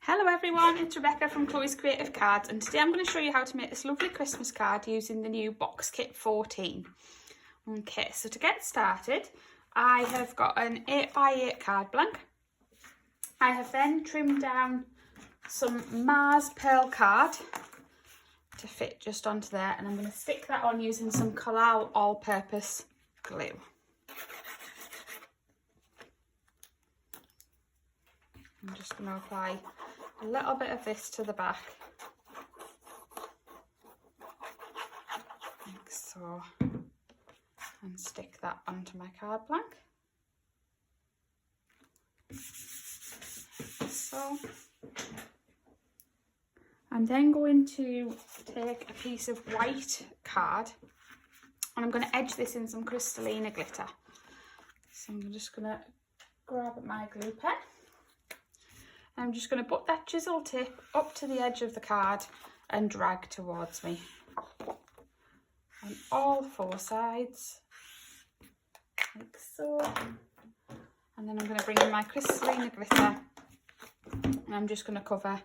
Hello everyone, it's Rebecca from Chloe's Creative Cards, and today I'm going to show you how to make this lovely Christmas card using the new box kit 14. Okay, so to get started, I have got an 8x8 card blank. I have then trimmed down some Mars pearl card to fit just onto there, and I'm going to stick that on using some floral all-purpose glue. I'm just going to apply a little bit of this to the back, like so, and stick that onto my card blank. So I'm then going to take a piece of white card and I'm going to edge this in some crystalline glitter. So I'm just going to grab my glue pen. I'm just going to put that chisel tip up to the edge of the card and drag towards me on all four sides, like so. And then I'm going to bring in my crystalline glitter and I'm just going to cover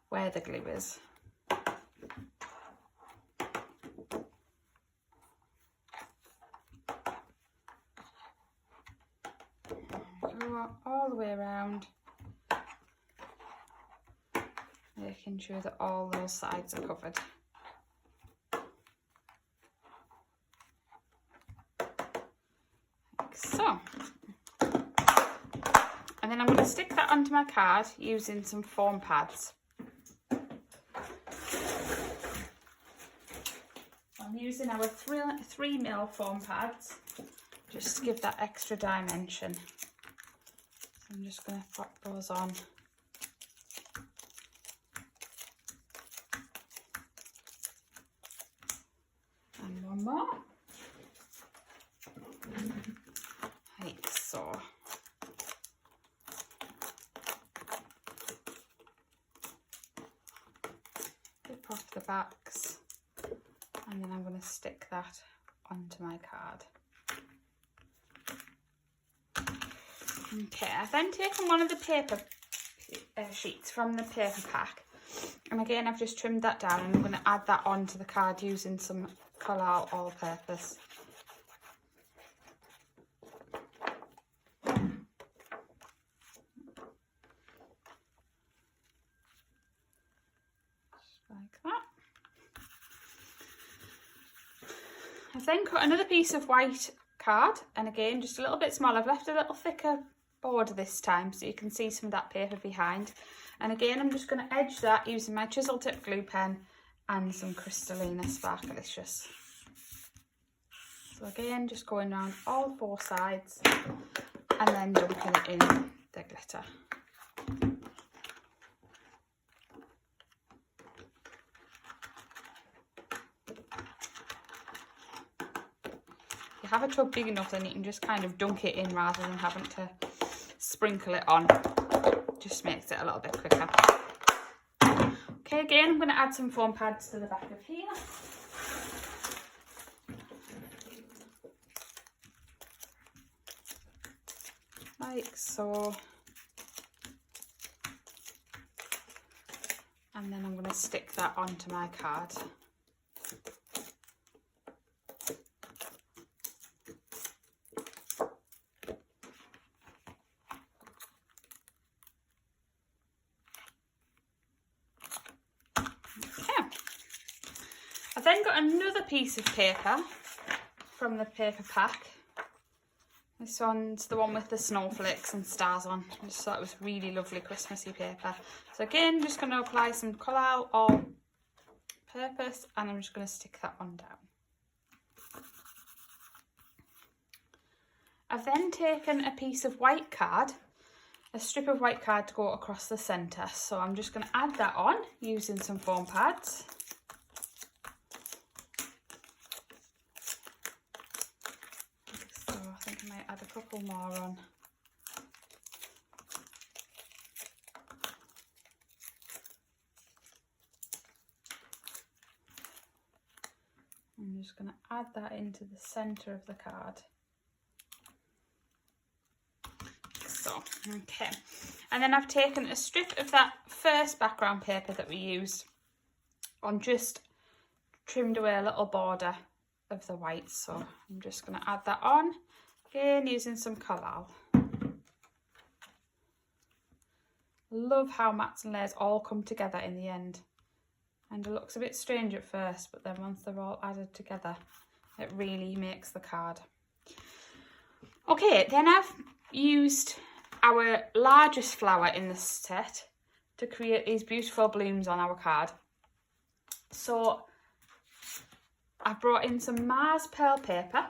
where the glue is. Go all the way around, making sure that all those sides are covered. Like so. And then I'm going to stick that onto my card using some foam pads. I'm using our 3mm foam pads just to give that extra dimension. So I'm just going to pop those on. And one more. Like so. Clip off the backs, and then I'm going to stick that onto my card. Okay, I've then taken one of the paper sheets from the paper pack, and again I've just trimmed that down and I'm going to add that onto the card using some floral all-purpose. Like that. I've then cut another piece of white card, and again just a little bit smaller. I've left a little thicker border this time so you can see some of that paper behind, and again I'm just going to edge that using my chisel tip glue pen and some Crystalina Sparkalicious. So again just going around all four sides and then dumping it in the glitter. If you have a tub big enough, then you can just kind of dunk it in rather than having to sprinkle it on. Just makes it a little bit quicker. Okay, again I'm going to add some foam pads to the back of here. Like so. And then I'm going to stick that onto my card. I've then got another piece of paper from the paper pack. This one's the one with the snowflakes and stars on. I just thought it was really lovely Christmassy paper. So again, just going to apply some floral all-purpose and I'm just going to stick that one down. I've then taken a piece of white card, a strip of white card to go across the centre. So I'm just going to add that on using some foam pads. I think I might add a couple more on. I'm just going to add that into the centre of the card. So so. Okay, and then I've taken a strip of that first background paper that we used and just trimmed away a little border of the white. So I'm just going to add that on, again using some collal. Love how mats and layers all come together in the end. And it looks a bit strange at first, but then once they're all added together, it really makes the card. Okay, then I've used our largest flower in this set to create these beautiful blooms on our card. So I've brought in some Mars Pearl paper.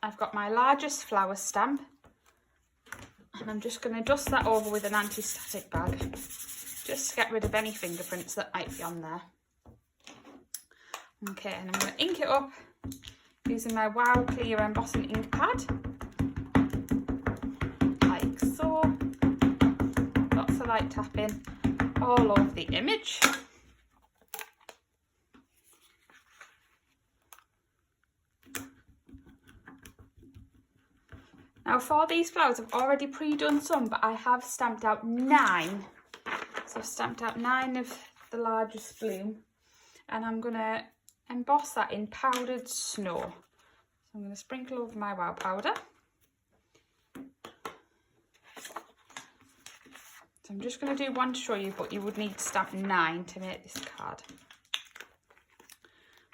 I've got my largest flower stamp, and I'm just going to dust that over with an anti-static bag, just to get rid of any fingerprints that might be on there. Okay, and I'm going to ink it up using my Wow Clear embossing ink pad, like so. Lots of light tapping all over the image. Now for these flowers, I've already pre-done some, but I have stamped out 9. So I've stamped out 9 of the largest bloom, and I'm going to emboss that in powdered snow. So I'm going to sprinkle over my wow powder. So I'm just going to do one to show you, but you would need to stamp 9 to make this card.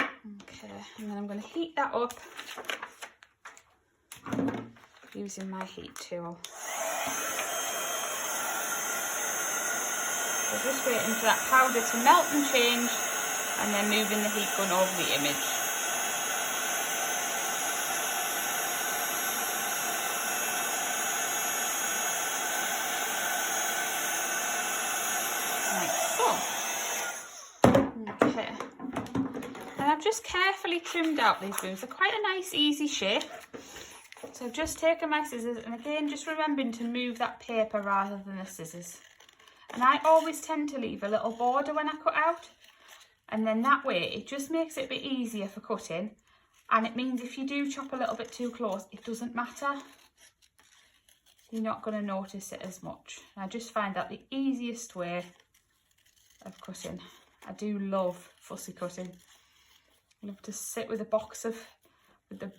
Okay, and then I'm going to heat that up using my heat tool. So just waiting for that powder to melt and change, and then moving the heat gun over the image. Like so. Okay. And I've just carefully trimmed out these blooms. They're quite a nice easy shape. So I've just taken my scissors, and again just remembering to move that paper rather than the scissors. And I always tend to leave a little border when I cut out, and then that way it just makes it a bit easier for cutting, and it means if you do chop a little bit too close, it doesn't matter. You're not going to notice it as much. I just find that the easiest way of cutting. I do love fussy cutting. I love to sit with a box of, with the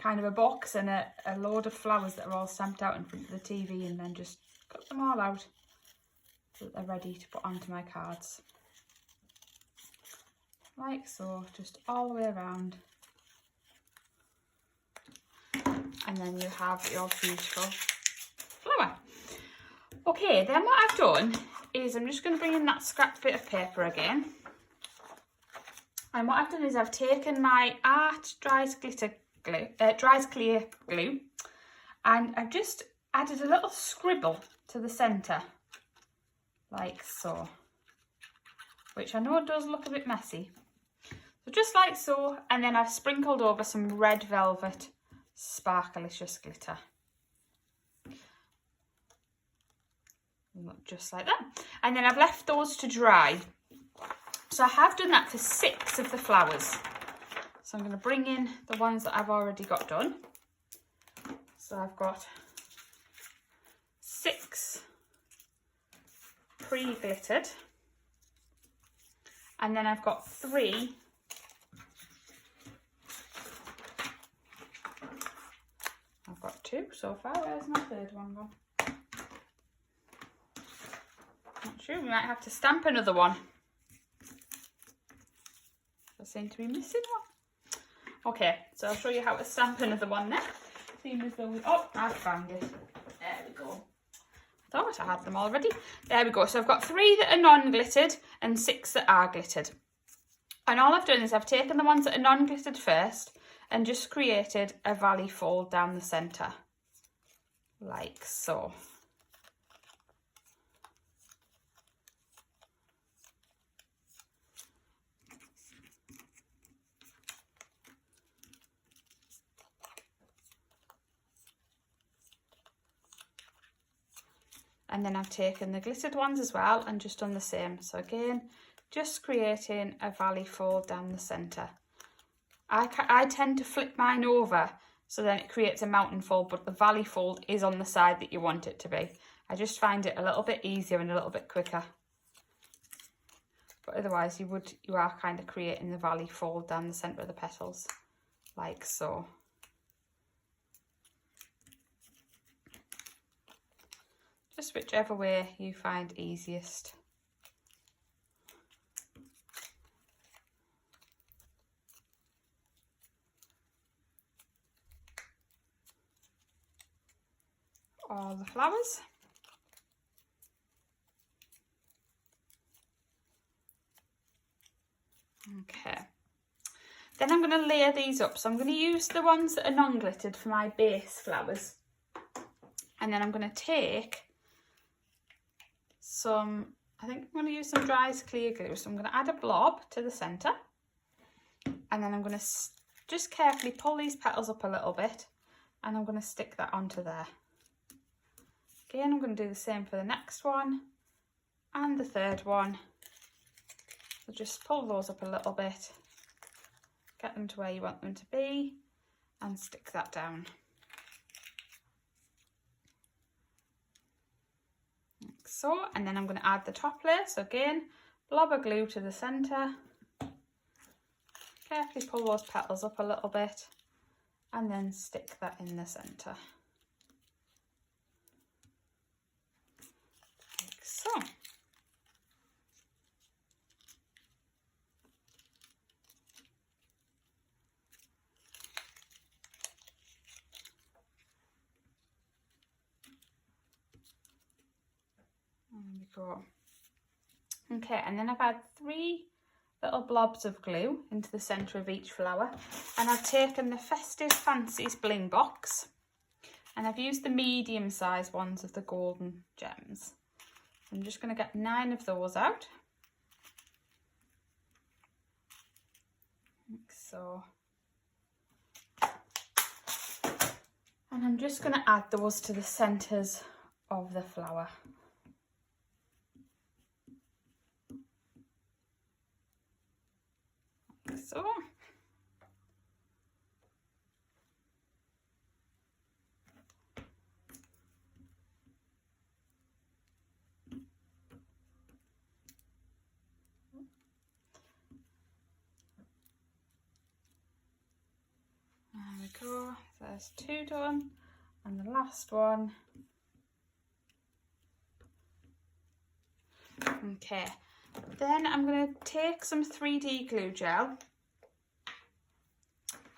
kind of a box and a load of flowers that are all stamped out in front of the TV, and then just cut them all out so that they're ready to put onto my cards. Like so, just all the way around. And then you have your beautiful flower. Okay, then what I've done is I'm just going to bring in that scrap bit of paper again. And what I've done is I've taken my Art Dries Clear glue, and I've just added a little scribble to the centre, like so, which I know does look a bit messy. So just like so, and then I've sprinkled over some red velvet sparklicious glitter. Just like that. And then I've left those to dry. So I have done that for 6 of the flowers. So I'm going to bring in the ones that I've already got done. So I've got 6 pre-glittered, and then I've got 3 I've got 2 so far. Where's my third one gone? Not sure, we might have to stamp another one. I seem to be missing one. Okay, so I'll show you how to stamp another one next. Seeing as though we, oh, I found it. There we go. I thought I had them already. There we go. So I've got 3 that are non-glittered and 6 that are glittered. And all I've done is I've taken the ones that are non-glittered first and just created a valley fold down the centre, like so. And then I've taken the glittered ones as well and just done the same. So again, just creating a valley fold down the centre. I tend to flip mine over so then it creates a mountain fold, but the valley fold is on the side that you want it to be. I just find it a little bit easier and a little bit quicker. But otherwise you are kind of creating the valley fold down the centre of the petals, like so. Just whichever way you find easiest. All the flowers. Okay, then I'm going to layer these up. So I'm going to use the ones that are non-glittered for my base flowers, and then I'm going to take some, I think I'm going to use some dry clear glue. So I'm going to add a blob to the centre, and then I'm going to just carefully pull these petals up a little bit, and I'm going to stick that onto there. Again, I'm going to do the same for the next one and the third one. So just pull those up a little bit, get them to where you want them to be, and stick that down. Like so, and then I'm going to add the top layer. So again, blob of glue to the centre, carefully pull those petals up a little bit, and then stick that in the centre. Like so. There we go. Okay, and then I've had 3 little blobs of glue into the centre of each flower, and I've taken the Festive Fancies bling box, and I've used the medium sized ones of the golden gems. I'm just going to get 9 of those out, like so, and I'm just going to add those to the centres of the flower. Like so. There we go, there's 2 done, and the last one. Okay, then I'm going to take some 3D glue gel,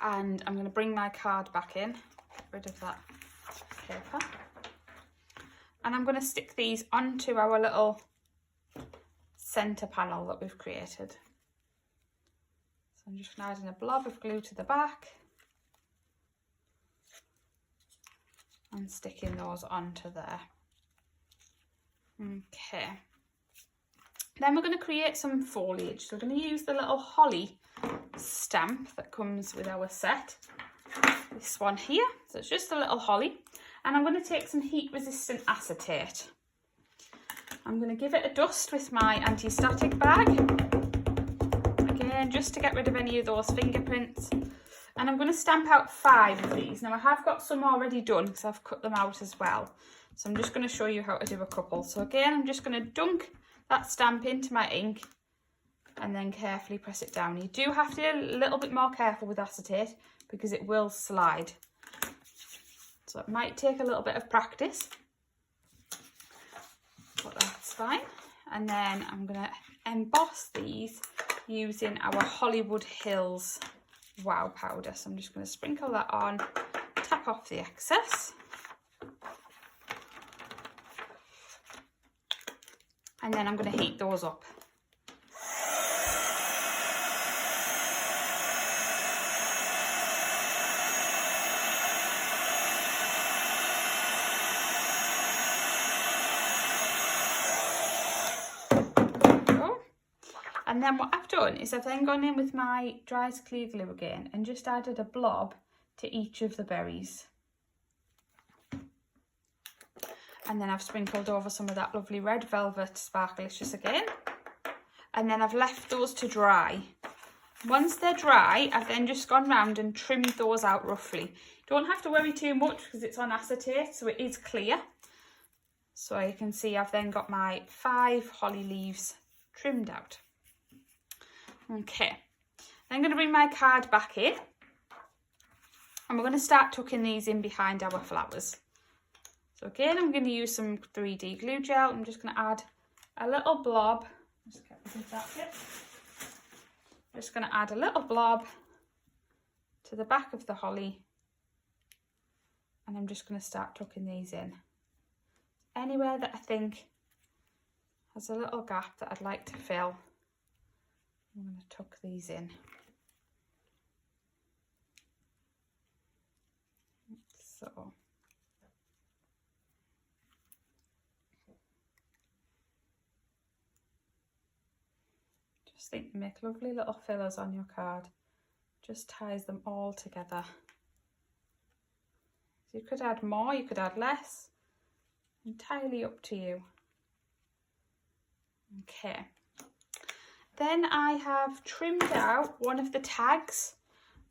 and I'm going to bring my card back in, get rid of that paper, and I'm going to stick these onto our little centre panel that we've created. So I'm just going to add in a blob of glue to the back and sticking those onto there. Okay, then we're going to create some foliage. So we're going to use the little holly stamp that comes with our set, this one here. So it's just a little holly, and I'm going to take some heat resistant acetate. I'm going to give it a dust with my anti-static bag, again just to get rid of any of those fingerprints. And I'm going to stamp out 5 of these. Now I have got some already done because I've cut them out as well. So I'm just going to show you how to do a couple. So again, I'm just going to dunk that stamp into my ink and then carefully press it down. You do have to be a little bit more careful with acetate because it will slide. So it might take a little bit of practice, but that's fine. And then I'm going to emboss these using our Hollywood Hills Wow powder. So I'm just going to sprinkle that on, tap off the excess, and then I'm going to heat those up. And then what I've done is I've then gone in with my dry clear glue again and just added a blob to each of the berries. And then I've sprinkled over some of that lovely red velvet sparklicious again. And then I've left those to dry. Once they're dry, I've then just gone round and trimmed those out roughly. Don't have to worry too much because it's on acetate, so it is clear. So you can see I've then got my 5 holly leaves trimmed out. Okay, I'm going to bring my card back in and we're going to start tucking these in behind our flowers. So again, I'm going to use some 3D glue gel. I'm just going to add a little blob. Just get rid of that bit. I'm just going to add a little blob to the back of the holly, and I'm just going to start tucking these in. Anywhere that I think has a little gap that I'd like to fill, I'm going to tuck these in. So just think, make lovely little fillers on your card. Just ties them all together. So you could add more, you could add less. Entirely up to you. Okay. Then I have trimmed out one of the tags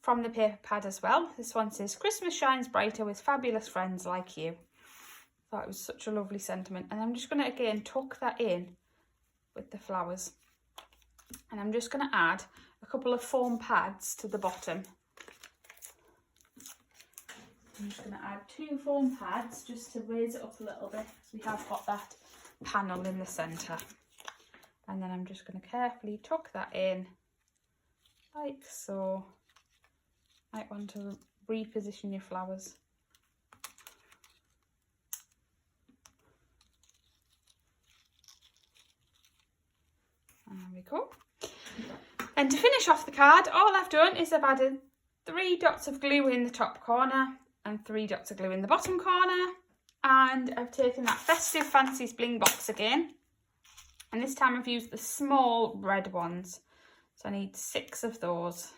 from the paper pad as well. This one says, "Christmas shines brighter with fabulous friends like you." Thought it was such a lovely sentiment. And I'm just going to again tuck that in with the flowers. And I'm just going to add a couple of foam pads to the bottom. I'm just going to add 2 foam pads just to raise it up a little bit, because we have got that panel in the centre. And then I'm just going to carefully tuck that in like so. Might want to reposition your flowers. There we go. And to finish off the card, all I've done is I've added 3 dots of glue in the top corner and 3 dots of glue in the bottom corner. And I've taken that Festive Fancies bling box again. And this time I've used the small red ones. So I need 6 of those.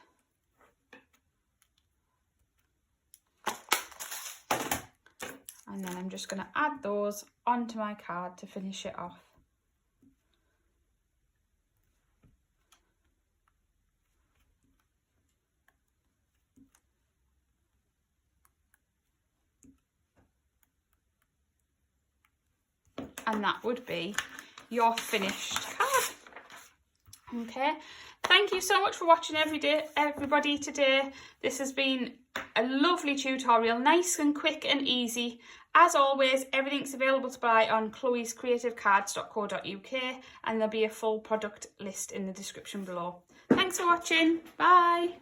And then I'm just going to add those onto my card to finish it off. And that would be your finished card. Okay, thank you so much for watching everybody today. This has been a lovely tutorial, nice and quick and easy. As always, everything's available to buy on chloescreativecards.co.uk, and there'll be a full product list in the description below. Thanks for watching. Bye.